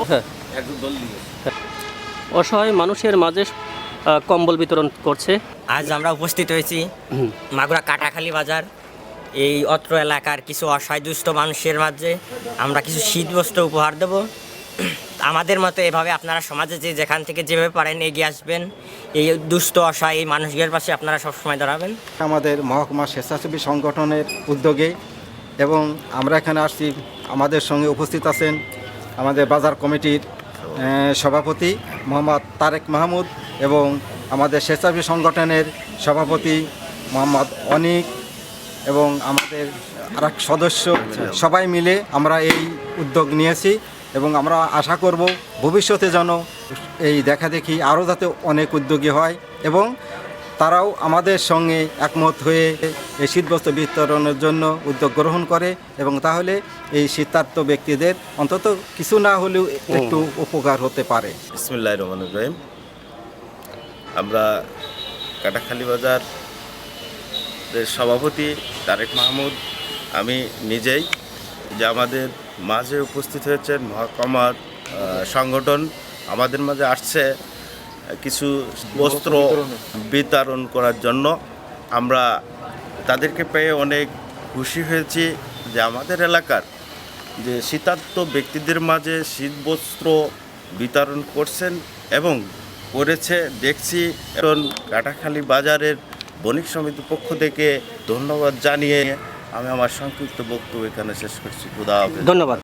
হ্যাঁ। অসহায় মানুষের মাঝে কম্বল বিতরণ করছে। আজ আমরা উপস্থিত হয়েছি মাগুরা কাটাখালী বাজার এই অত্র এলাকার কিছু অসহায় দুস্থ মানুষের মাঝে আমরা কিছু শীতবস্ত্র উপহার দেব। আমাদের মতো এভাবে আপনারা সমাজে যেখান থেকে যেভাবে পারেন এগিয়ে আসবেন, এই দুস্থ অসহায় এই মানুষদের পাশে আপনারা সবসময় দাঁড়াবেন। আমাদের মহকুমা স্বেচ্ছাসেবী সংগঠনের উদ্যোগে এবং আমরা এখানে আসছি, আমাদের সঙ্গে উপস্থিত আছেন আমাদের বাজার কমিটির সভাপতি মোহাম্মদ তারেক মাহমুদ এবং আমাদের স্বেচ্ছাসেবী সংগঠনের সভাপতি মোহাম্মদ অনিক এবং আমাদের আরেক সদস্য, সবাই মিলে আমরা এই উদ্যোগ নিয়েছি এবং আমরা আশা করব ভবিষ্যতে যেন এই দেখাদেখি আরও যাতে অনেক উদ্যোগী হয় এবং তারাও আমাদের সঙ্গে একমত হয়ে এই শীতবস্ত্র বিতরণের জন্য উদ্যোগ গ্রহণ করে এবং তাহলে এই শীতার্ত ব্যক্তিদের অন্তত কিছু না হলেও একটু উপকার হতে পারে। বিসমিল্লাহির রহমানির রহিম। আমরা কাটাখালী বাজার সভাপতি তারেক মাহমুদ, আমি নিজেই যে আমাদের মাঝে উপস্থিত হয়েছেন মহকুমার সংগঠন আমাদের মাঝে আসছে কিছু বস্ত্র বিতরণ করার জন্য। আমরা তাদেরকে পেয়ে অনেক খুশি হয়েছি যে আমাদের এলাকার যে শীতার্ত ব্যক্তিদের মাঝে শীতবস্ত্র বিতরণ করছেন এবং করেছে দেখছি। এখন কাটাখালী বাজারের বণিক সমিতির পক্ষ থেকে ধন্যবাদ জানিয়ে আমি আমার সংক্ষিপ্ত বক্তব্য এখানে শেষ করছি। খুদা হাফেজ। ধন্যবাদ।